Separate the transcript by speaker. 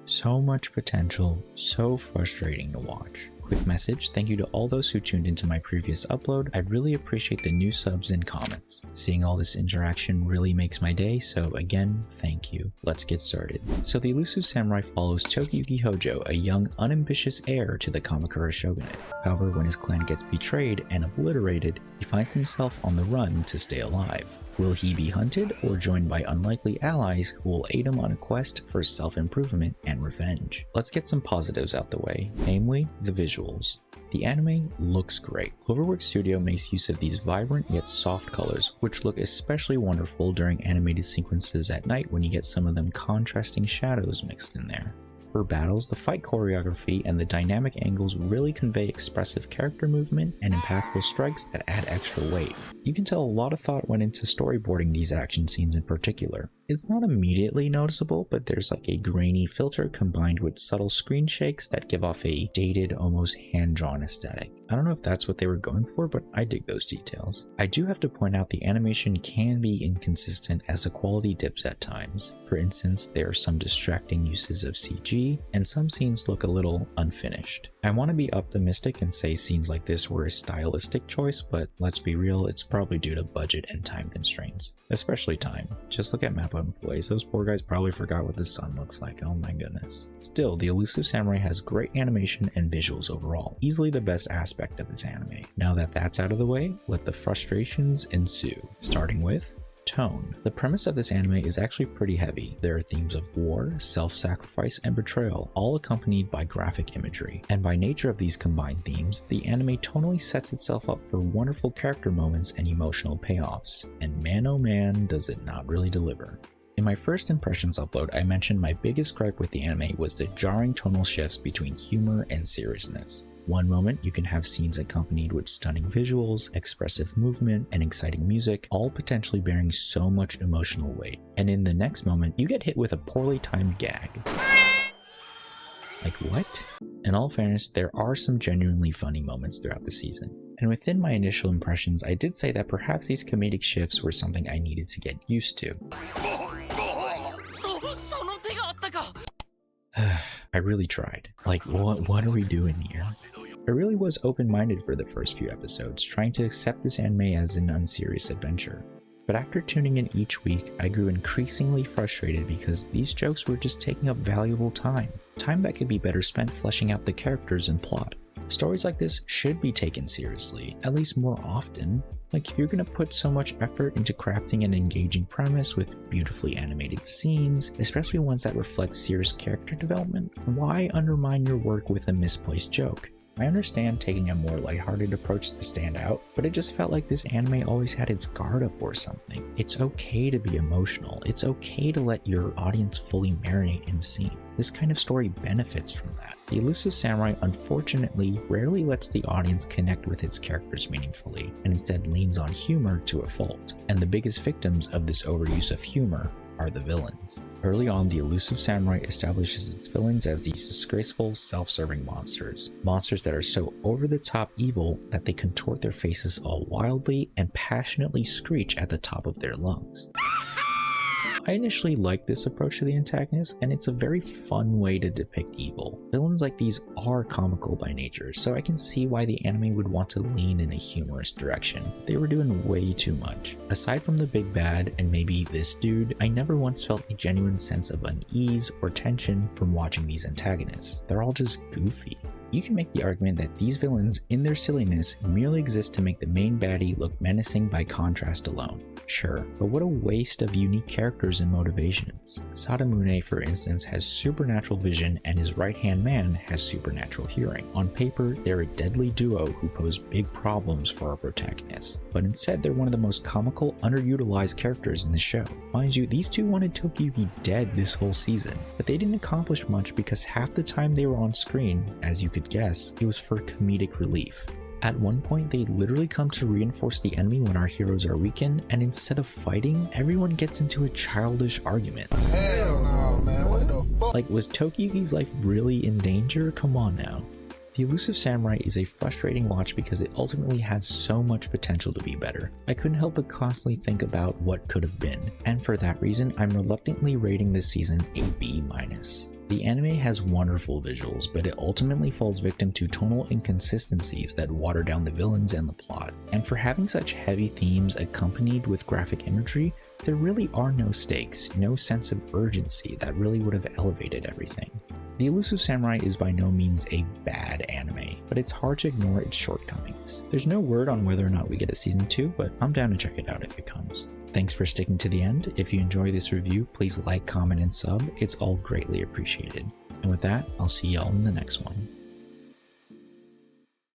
Speaker 1: So much potential, so frustrating to watch. Quick message, thank you to all those who tuned into my previous upload. I really appreciate the new subs and comments. Seeing all this interaction really makes my day, so again, thank you. Let's get started. So the Elusive Samurai follows Tokiyuki Hojo, a young, unambitious heir to the Kamakura shogunate. However, when his clan gets betrayed and obliterated, he finds himself on the run to stay alive. Will he be hunted or joined by unlikely allies who will aid him on a quest for self-improvement and revenge? Let's get some positives out the way, namely the visuals. The anime looks great. Cloverworks Studio makes use of these vibrant yet soft colors, which look especially wonderful during animated sequences at night when you get some of them contrasting shadows mixed in there. For battles, the fight choreography and the dynamic angles really convey expressive character movement and impactful strikes that add extra weight. You can tell a lot of thought went into storyboarding these action scenes in particular. It's not immediately noticeable, but there's like a grainy filter combined with subtle screen shakes that give off a dated, almost hand-drawn aesthetic. I don't know if that's what they were going for, but I dig those details. I do have to point out the animation can be inconsistent as the quality dips at times. For instance, there are some distracting uses of CG, and some scenes look a little unfinished. I want to be optimistic and say scenes like this were a stylistic choice, but let's be real, it's probably due to budget and time constraints. Especially time. Just look at Mappa employees, those poor guys probably forgot what the sun looks like, oh my goodness. Still, the Elusive Samurai has great animation and visuals overall, easily the best aspect of this anime. Now that that's out of the way, let the frustrations ensue. Starting with tone. The premise of this anime is actually pretty heavy. There are themes of war, self-sacrifice, and betrayal, all accompanied by graphic imagery. And by nature of these combined themes, the anime tonally sets itself up for wonderful character moments and emotional payoffs. And man oh man, does it not really deliver. In my first impressions upload, I mentioned my biggest gripe with the anime was the jarring tonal shifts between humor and seriousness. One moment, you can have scenes accompanied with stunning visuals, expressive movement, and exciting music, all potentially bearing so much emotional weight. And in the next moment, you get hit with a poorly timed gag. Like what? In all fairness, there are some genuinely funny moments throughout the season. And within my initial impressions, I did say that perhaps these comedic shifts were something I needed to get used to. I really tried. Like, what are we doing here? I really was open-minded for the first few episodes, trying to accept this anime as an unserious adventure. But after tuning in each week, I grew increasingly frustrated because these jokes were just taking up valuable time that could be better spent fleshing out the characters and plot. Stories like this should be taken seriously, at least more often. Like, if you're gonna put so much effort into crafting an engaging premise with beautifully animated scenes, especially ones that reflect serious character development, why undermine your work with a misplaced joke? I understand taking a more lighthearted approach to stand out, but it just felt like this anime always had its guard up or something. It's okay to be emotional. It's okay to let your audience fully marinate in the scene. This kind of story benefits from that. The Elusive Samurai unfortunately rarely lets the audience connect with its characters meaningfully, and instead leans on humor to a fault. And the biggest victims of this overuse of humor are the villains. Early on, the Elusive Samurai establishes its villains as these disgraceful, self-serving monsters. Monsters that are so over-the-top evil that they contort their faces all wildly and passionately screech at the top of their lungs. I initially liked this approach to the antagonist, and it's a very fun way to depict evil. Villains like these are comical by nature, so I can see why the anime would want to lean in a humorous direction. They were doing way too much. Aside from the big bad and maybe this dude, I never once felt a genuine sense of unease or tension from watching these antagonists. They're all just goofy. You can make the argument that these villains, in their silliness, merely exist to make the main baddie look menacing by contrast alone. Sure, but what a waste of unique characters and motivations. Sadamune, for instance, has supernatural vision and his right-hand man has supernatural hearing. On paper, they're a deadly duo who pose big problems for our protagonists, but instead they're one of the most comical, underutilized characters in the show. Mind you, these two wanted Tokiyuki dead this whole season, but they didn't accomplish much because half the time they were on screen, as you could guess, it was for comedic relief. At one point, they literally come to reinforce the enemy when our heroes are weakened, and instead of fighting, everyone gets into a childish argument.
Speaker 2: Hell no, man. What the fuck?
Speaker 1: Like, was Tokiyuki's life really in danger? Come on now. The Elusive Samurai is a frustrating watch because it ultimately has so much potential to be better. I couldn't help but constantly think about what could have been, and for that reason, I'm reluctantly rating this season a B-. The anime has wonderful visuals, but it ultimately falls victim to tonal inconsistencies that water down the villains and the plot. And for having such heavy themes accompanied with graphic imagery, there really are no stakes, no sense of urgency that really would have elevated everything. The Elusive Samurai is by no means a bad anime, but it's hard to ignore its shortcomings. There's no word on whether or not we get a season 2, but I'm down to check it out if it comes. Thanks for sticking to the end. If you enjoy this review, please like, comment, and sub. It's all greatly appreciated. And with that, I'll see y'all in the next one.